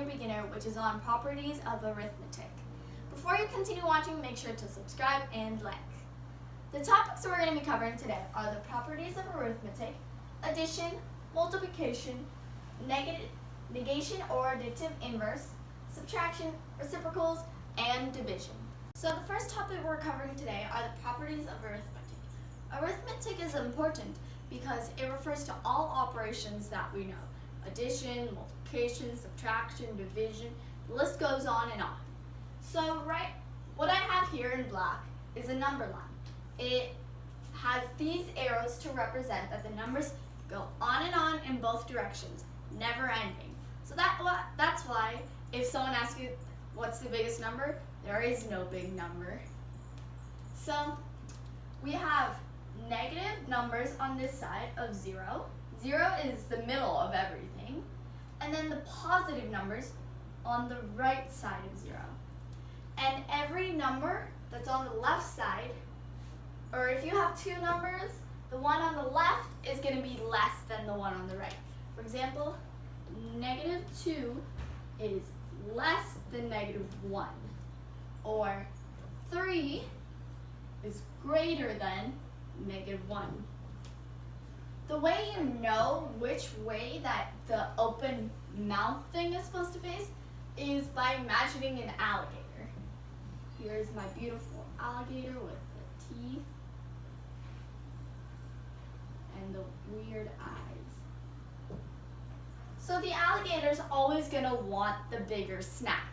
beginner, which is on properties of arithmetic. Before you continue watching, make sure to subscribe and like. The topics we're going to be covering today are the properties of arithmetic, addition, multiplication, negation or additive inverse, subtraction, reciprocals, and division. So the first topic we're covering today are the properties of arithmetic. Arithmetic is important because it refers to all operations that we know. Addition, multiplication, subtraction, division, the list goes on and on. So what I have here in black is a number line. It has these arrows to represent that the numbers go on and on in both directions, never ending. So that's why if someone asks you what's the biggest number, there is no big number. So we have negative numbers on this side of 0. 0 is the middle of everything. And then the positive numbers on the right side of 0. And every number that's on the left side, or if you have two numbers, the one on the left is going to be less than the one on the right. For example, -2 is less than -1. Or 3 is greater than -1. The way you know which way that the open mouth thing is supposed to face is by imagining an alligator. Here's my beautiful alligator with the teeth and the weird eyes. So the alligator is always going to want the bigger snack.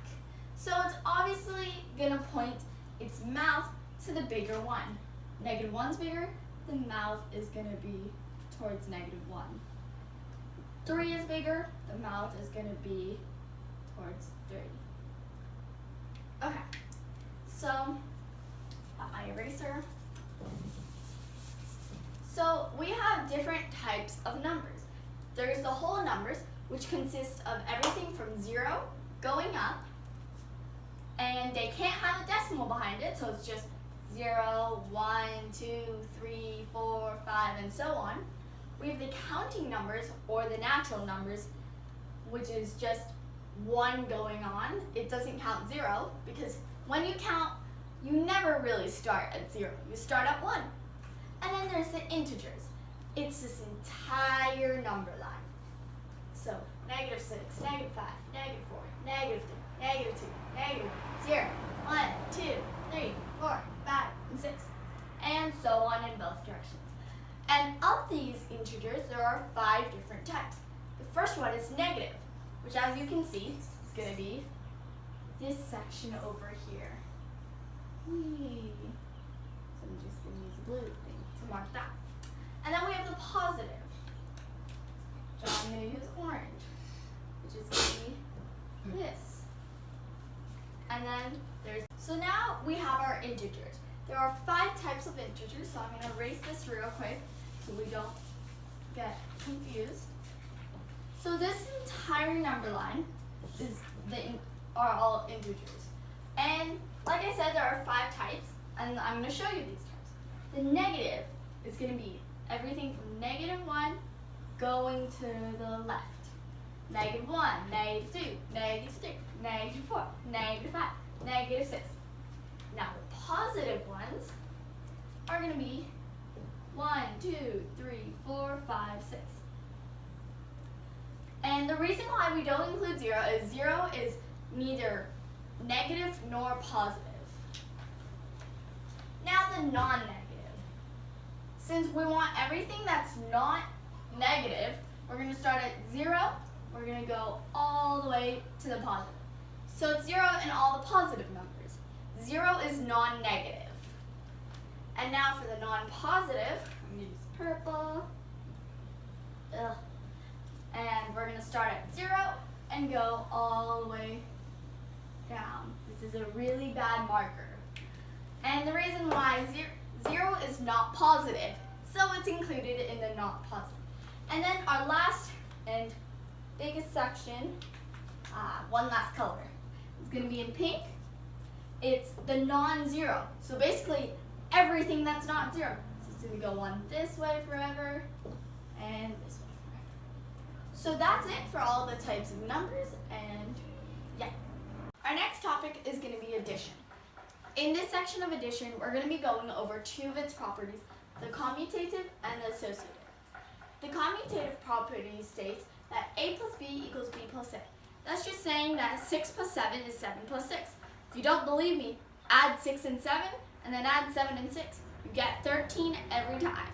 So it's obviously going to point its mouth to the bigger one. -1's bigger, the mouth is going to be towards -1. 3 is bigger, the mouth is going to be towards 3. Okay, so got my eraser. So we have different types of numbers. There's the whole numbers, which consist of everything from 0 going up, and they can't have a decimal behind it, so it's just 0, 1, 2, 3, 4, 5, and so on. We have the counting numbers, or the natural numbers, which is just 1 going on. It doesn't count 0, because when you count, you never really start at 0. You start at 1. And then there's the integers. It's this entire number line. So -6, -5, -4, -3, -2, -1, 0, 1, 2, 3, 4, 5, and 6, and so on in both directions. And of these integers, there are 5 different types. The first one is negative, which, as you can see, is going to be this section over here. Whee. So I'm just going to use the blue thing to mark that. And then we have the positive, which I'm going to use orange, which is going to be this. And then so now we have our integers. There are 5 types of integers, so I'm going to erase this real quick so we don't get confused. So this entire number line are all integers. And like I said, there are 5 types, and I'm going to show you these types. The negative is going to be everything from -1 going to the left. -1, -2, -3, -4, -5, -6. Now the positive ones are going to be 1, 2, 3, 4, 5, 6. And the reason why we don't include 0 is 0 is neither negative nor positive. Now the non-negative. Since we want everything that's not negative, we're going to start at 0. We're going to go all the way to the positive. So it's 0 in all the positive numbers. 0 is non-negative. And now for the non-positive, I'm going to use purple. And we're going to start at 0 and go all the way down. This is a really bad marker. And the reason why 0 is not positive, so it's included in the not positive. And then our last and biggest section, one last color, is going to be in pink. It's the non-0. So basically everything that's not 0. So it's going to go on this way forever and this way forever. So that's it for all the types of numbers, and In this section of addition, we're going to be going over two of its properties, the commutative and the associative. The commutative property states that a plus b equals b plus a. That's just saying that 6 plus 7 is 7 plus 6. If you don't believe me, add 6 and 7, and then add 7 and 6. You get 13 every time.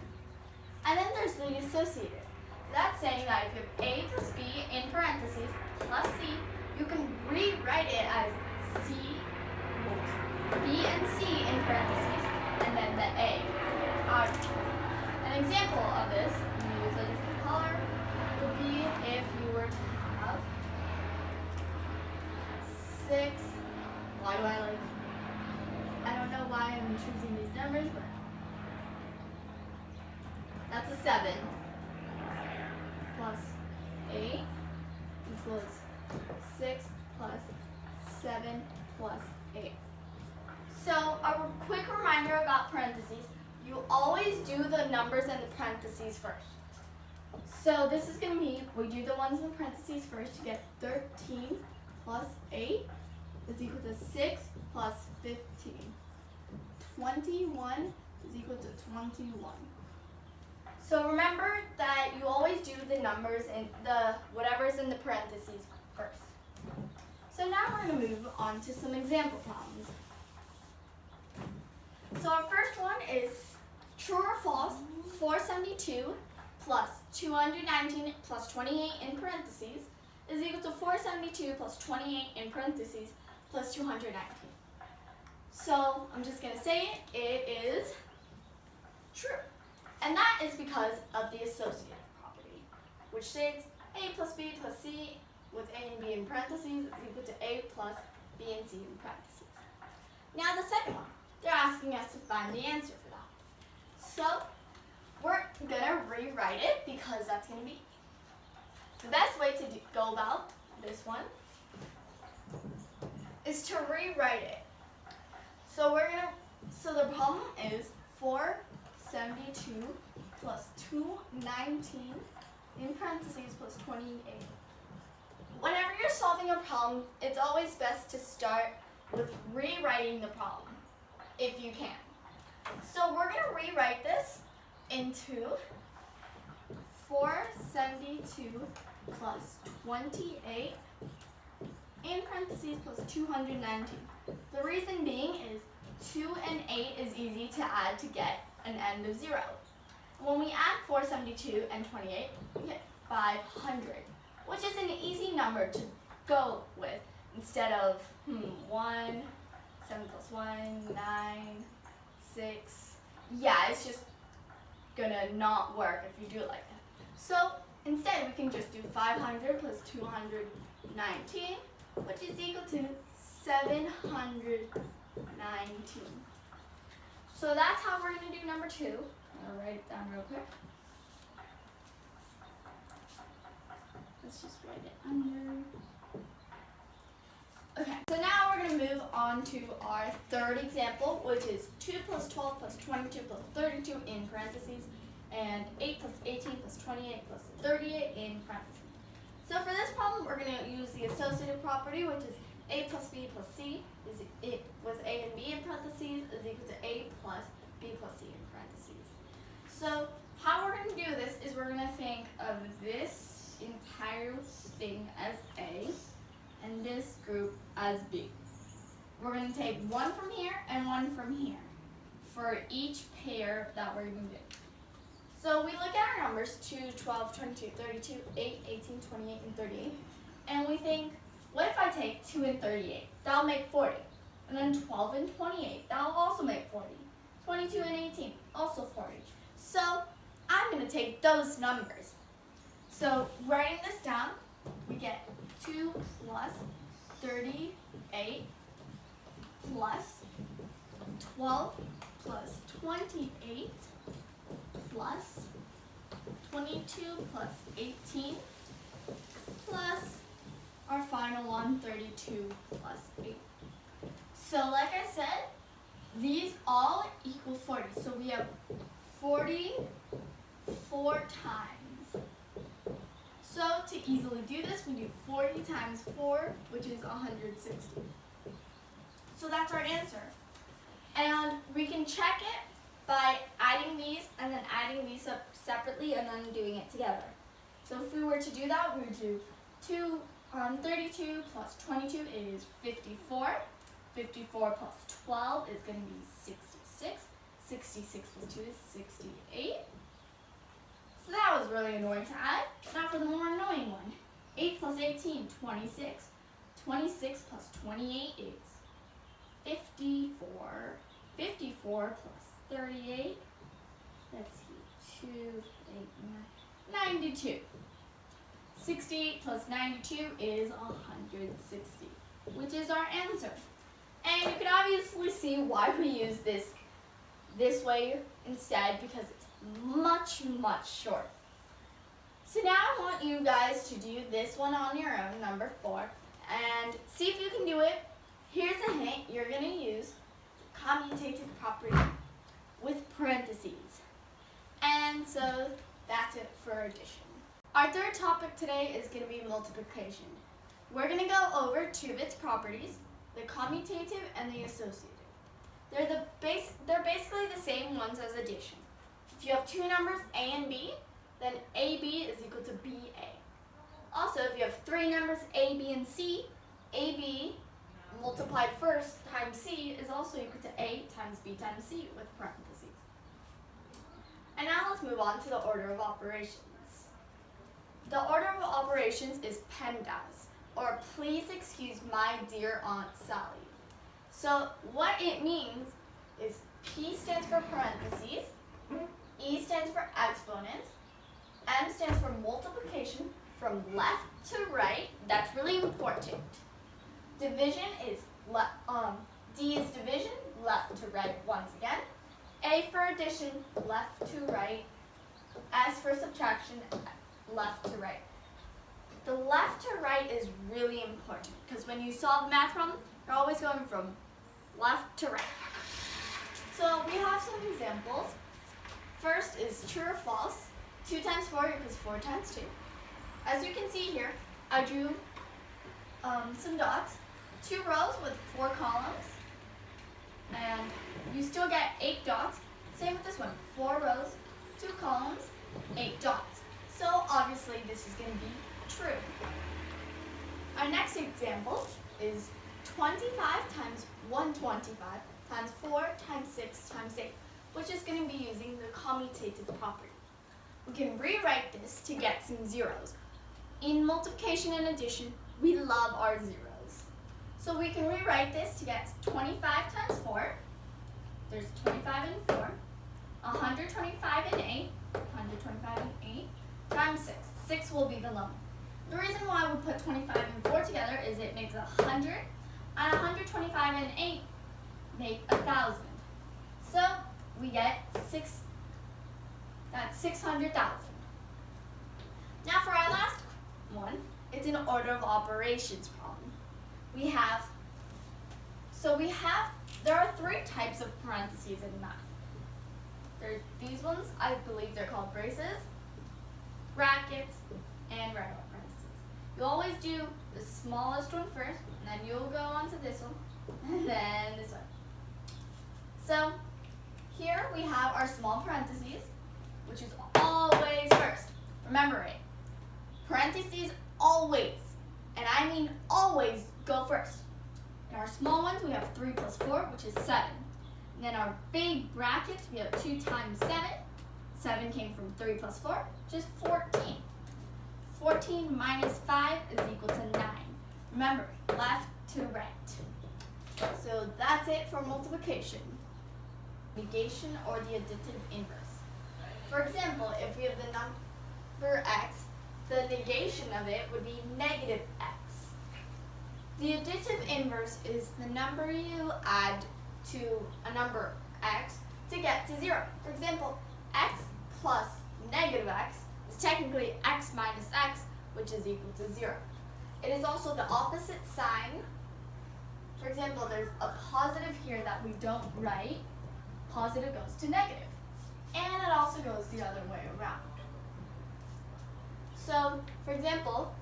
And then there's the associative. That's saying that if you have a plus b in parentheses plus c, you can rewrite it as c, b and c in parentheses, and then the a. An example of this, I'm going to use a different color, would be if you were to have 6, I don't know why I'm choosing these numbers, but that's a 7 plus 8 equals 6 plus 7 plus 8. So a quick reminder about parentheses, you always do the numbers in the parentheses first. So this is going to be, we do the ones in the parentheses first to get 13 plus 8 is equal to 6 plus 15. 21 is equal to 21. So remember that you always do the numbers in the whatever's in the parentheses first. So now we're going to move on to some example problems. So our first one is true or false, 472 plus 219 plus 28 in parentheses is equal to 472 plus 28 in parentheses plus 219. So I'm just going to say it is true. And that is because of the associative property, which states a plus b plus c with a and b in parentheses is equal to a plus b and c in parentheses. Now the second one, they're asking us to find the answer for that. So we're going to rewrite it because that's going to be the best way to go about this one is to rewrite it. So so the problem is 472 plus 219 in parentheses plus 28. Whenever you're solving a problem, it's always best to start with rewriting the problem, if you can. So we're going to rewrite this into 472 plus 28 in parentheses plus 219. The reason being is 2 and 8 is easy to add to get an end of 0. When we add 472 and 28, we get 500, which is an easy number to go with instead of 1, 7 plus 1, 9, 6. Yeah, it's just gonna not work if you do it like that. So instead, we can just do 500 plus 219, which is equal to 719. So that's how we're going to do number 2. I'll write it down real quick. Let's just write it under. Okay, so now we're going to move on to our third example, which is 2 plus 12 plus 22 plus 32 in parentheses, and 8 plus 18 plus 28 plus 38 in parentheses. So for this problem, we're going to use the associative property, which is a plus b plus c is it with a and b in parentheses is equal to a plus b plus c in parentheses. So how we're going to do this is we're going to think of this entire thing as a and this group as b. We're going to take one from here and one from here for each pair that we're going to do. So we look at our numbers 2, 12, 22, 32, 8, 18, 28, and 38, and we think, what if I take 2 and 38? That'll make 40. And then 12 and 28, that'll also make 40. 22 and 18, also 40. So I'm going to take those numbers. So writing this down, we get 2 plus 38 plus 12 plus 28 plus 22 plus 18 plus our final one, 32 plus 8. So like I said, these all equal 40. So we have 44 times. So to easily do this, we do 40 times 4, which is 160. So that's our answer. And we can check it by adding these and then adding these up separately and then doing it together. So if we were to do that, we would do 32 plus 22 is 54. 54 plus 12 is going to be 66. 66 plus 2 is 68. So that was really annoying to add. Now for the more annoying one. 8 plus 18, 26. 26 plus 28 is 54. 54 plus 38. Let's see. 2, 8, 9, 92. 68 plus 92 is 160, which is our answer. And you can obviously see why we use this way instead, because it's much, much shorter. So now I want you guys to do this one on your own, number 4, and see if you can do it. Here's a hint. You're going to use commutative property with parentheses. And so that's it for addition. Our third topic today is going to be multiplication. We're going to go over two of its properties, the commutative and the associative. They're basically the same ones as addition. If you have two numbers, A and B, then AB is equal to BA. Also, if you have three numbers, A, B, and C, AB multiplied first times C is also equal to A times B times C with parentheses. And now let's move on to the order of operations. The order of operations is PEMDAS, or please excuse my dear Aunt Sally. So what it means is P stands for parentheses, E stands for exponents, M stands for multiplication from left to right. That's really important. Division is D is division, left to right once again. A for addition, left to right. S for subtraction, left to right. The left to right is really important because when you solve the math problem, you're always going from left to right. So we have some examples. First is true or false. 2 times 4 equals 4 times 2. As you can see here, I drew some dots. 2 rows with 4 columns. And you still get 8 dots. Same with this one. 4 rows, 2 columns, 8 dots. So obviously this is going to be true. Our next example is 25 times 125 times 4 times 6 times 8, which is going to be using the commutative property. We can rewrite this to get some zeros. In multiplication and addition, we love our zeros. So we can rewrite this to get 25 times 4. There's 25 and 4. 125 and 8. 125 and 8 times 6. 6 will be the lump. The reason why we put 25 and 4 together is it makes 100, and 125 and 8 make 1,000. So we get 600,000. Now for our last one, it's an order of operations problem. There are 3 types of parentheses in math. There's these ones, I believe they're called braces, brackets, and right out parentheses. You always do the smallest one first, and then you'll go on to this one, and then this one. So here we have our small parentheses, which is always first. Remember it. Parentheses always, and I mean always, go first. In our small ones, we have 3 plus 4, which is 7. And then our big brackets, we have 2 times 7. 7 came from 3 plus 4, which is 14. 14 minus 5 is equal to 9. Remember, left to right. So that's it for multiplication. Negation or the additive inverse. For example, if we have the number x, the negation of it would be negative x. The additive inverse is the number you add to a number x to get to 0. For example, x plus negative x is technically x minus x, which is equal to 0. It is also the opposite sign. For example, there's a positive here that we don't write. Positive goes to negative. And it also goes the other way around. So, for example,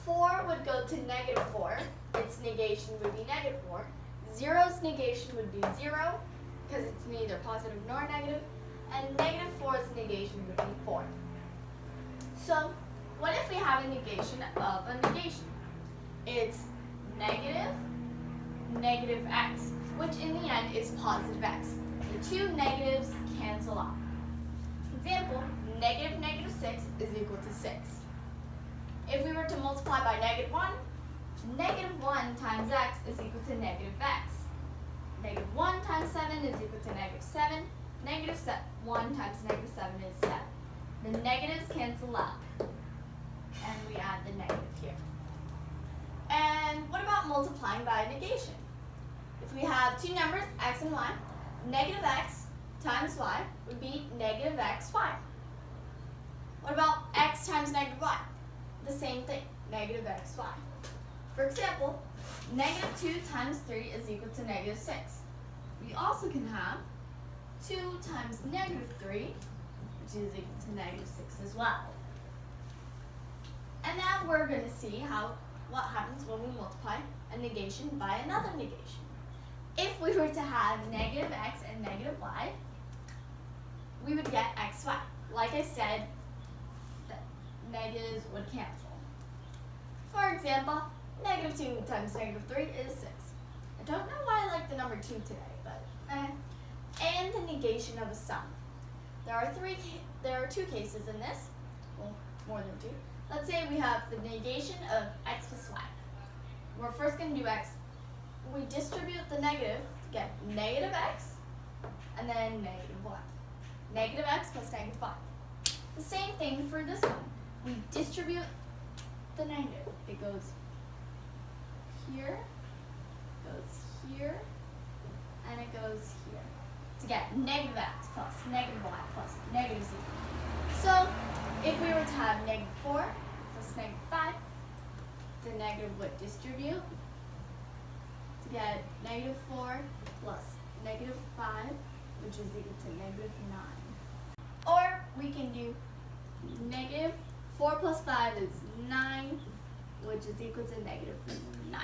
4 would go to negative 4. Its negation would be negative 4. 0's negation would be 0. because it's neither positive nor negative, and negative 4's negation would be 4. So what if we have a negation of a negation? It's negative x, which in the end is positive x. The two negatives cancel out. Example, negative 6 is equal to 6. If we were to multiply by negative 1, negative 1 times x is equal to negative x. Negative 1 times 7 is equal to negative 7. Negative 1 times negative 7 is 7. The negatives cancel out, and we add the negative here. And what about multiplying by a negation? If we have two numbers, x and y, negative x times y would be negative xy. What about x times negative y? The same thing, negative xy. For example, negative 2 times 3 is equal to negative 6. We also can have 2 times negative 3, which is equal to negative 6 as well. And now we're going to see what happens when we multiply a negation by another negation. If we were to have negative x and negative y, we would get xy. Like I said, the negatives would cancel. For example, negative 2 times negative 3 is 6. I don't know why I like the number 2 today, but and the negation of a sum. There are two cases in this, well, more than two. Let's say we have the negation of x plus y. We're first going to do x. We distribute the negative to get negative x and then negative y. Negative x plus negative y. The same thing for this one. We distribute the negative. It goes here, and it goes here to get negative x plus negative y plus negative z. So if we were to have negative 4 plus negative 5, the negative would distribute to get negative 4 plus negative 5, which is equal to negative 9. Or we can do negative 4 plus 5 is 9, which is equal to negative 9.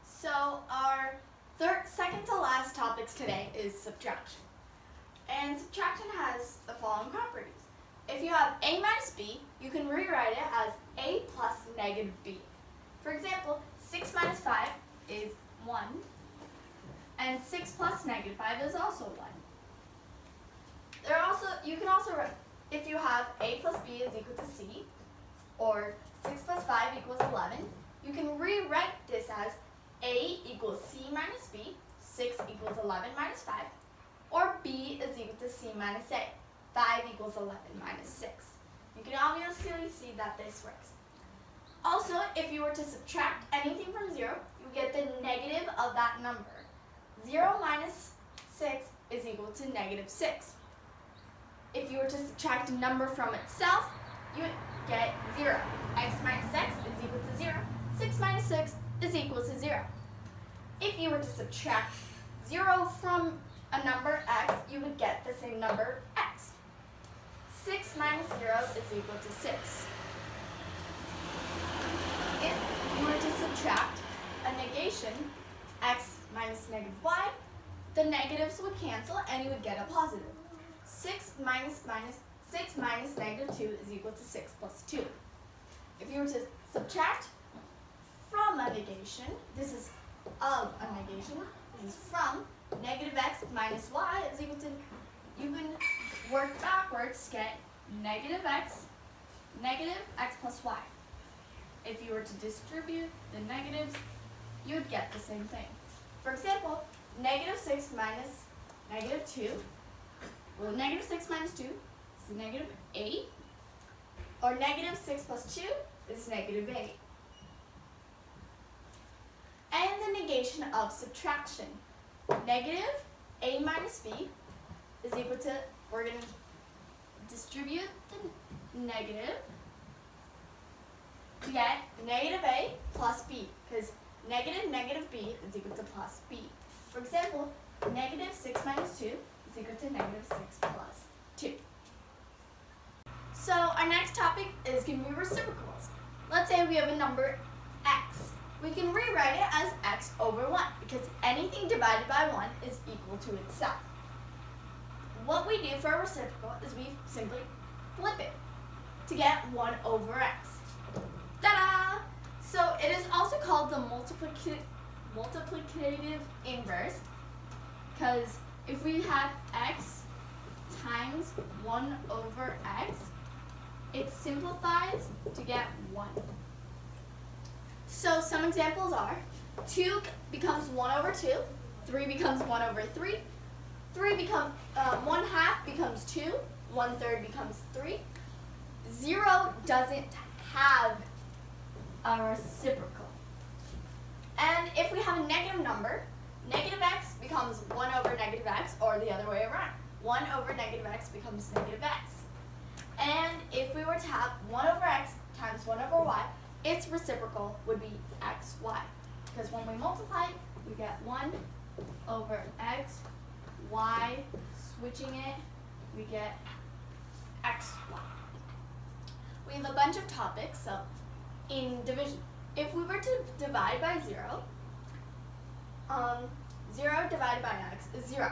So our second to last topics today is subtraction. And subtraction has the following properties. If you have a minus b, you can rewrite it as a plus negative b. For example, 6 minus 5 is 1, and 6 plus negative 5 is also 1. You can also write, if you have a plus b is equal to c, or 6 plus 5 equals 11, you can rewrite this as a equals c minus b, 6 equals 11 minus 5, or b is equal to c minus a, 5 equals 11 minus 6. You can obviously see that this works. Also, if you were to subtract anything from 0, you get the negative of that number. 0 minus 6 is equal to negative 6. If you were to subtract a number from itself, you would get 0. X minus x is equal to 0. 6 minus 6 is equal to 0. If you were to subtract 0 from a number x, you would get the same number x. 6 minus 0 is equal to 6. If you were to subtract a negation, x minus negative y, the negatives would cancel and you would get a positive. 6 minus negative 2 is equal to 6 plus 2. If you were to subtract from a negation, this is of a negation, this is from negative x minus y is equal to, you can work backwards to get negative x plus y. If you were to distribute the negatives, you would get the same thing. For example, negative 6 minus negative 2, well, negative 6 minus 2 is negative 8, or negative 6 plus 2 is negative 8. And the negation of subtraction. Negative a minus b is equal to, we're going to distribute the negative to get negative a plus b, because negative b is equal to plus b. For example, negative 6 minus 2 is equal to negative 6 plus 2. So our next topic is going to be reciprocals. Let's say we have a number x, we can rewrite it as x over 1 because anything divided by 1 is equal to itself. What we do for a reciprocal is we simply flip it to get 1 over x. Ta-da! So it is also called the multiplicative inverse because if we have x times 1 over x, it simplifies to get 1. So some examples are 2 becomes 1 over 2, 3 becomes 1 over 3, 1 half becomes 2, 1/3 becomes 3. 0 doesn't have a reciprocal. And if we have a negative number, negative x becomes 1 over negative x, or the other way around. 1 over negative x becomes negative x. And if we were to have 1 over x times 1 over y, its reciprocal would be xy. Because when we multiply, we get 1 over x, y, switching it, we get xy. We have a bunch of topics, so in division, if we were to divide by 0, 0 divided by x is 0.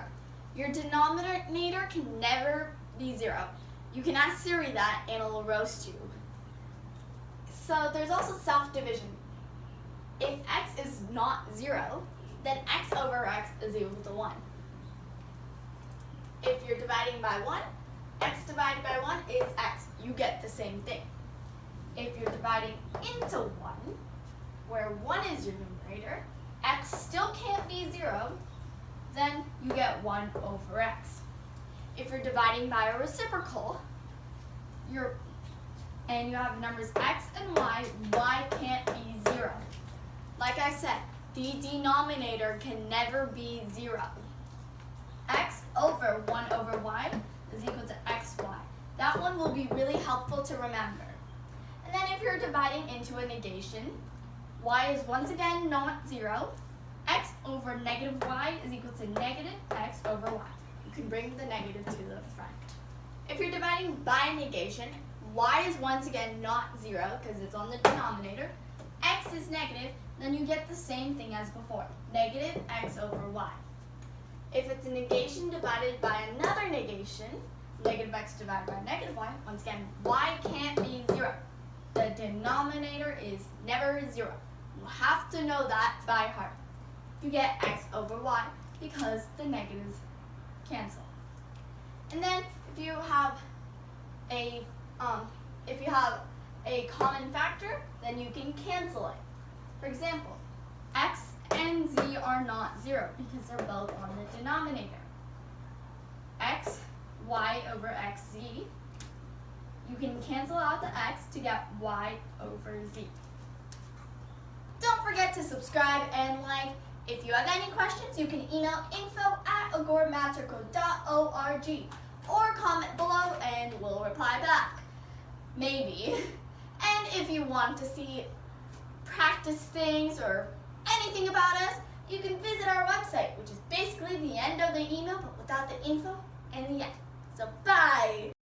Your denominator can never be 0. You can ask Siri that and it'll roast you. So there's also self-division. If x is not 0, then x over x is equal to 1. If you're dividing by 1, x divided by 1 is x. You get the same thing. If you're dividing into 1, where 1 is your numerator, x still can't be 0, then you get 1 over x. If you're dividing by a reciprocal, and you have numbers x and y can't be 0. Like I said, the denominator can never be 0. X over 1 over y is equal to xy. That one will be really helpful to remember. And then if you're dividing into a negation, y is once again not 0. X over negative y is equal to negative x over y. You can bring the negative to the front. If you're dividing by negation, y is once again not 0 because it's on the denominator. X is negative, then you get the same thing as before, negative x over y. If it's a negation divided by another negation, negative x divided by negative y, once again, y can't be 0. The denominator is never 0. You have to know that by heart. You get x over y because the negatives cancel. And then if you have a common factor, then you can cancel it. For example, x and z are not 0 because they're both on the denominator. X, y over xz, you can cancel out the x to get y over z. Don't forget to subscribe and like. If you have any questions, you can email info@agoramatrico.org or comment below and we'll reply back. Maybe. And if you want to see practice things or anything about us, you can visit our website, which is basically the end of the email, but without the info and the end. So bye!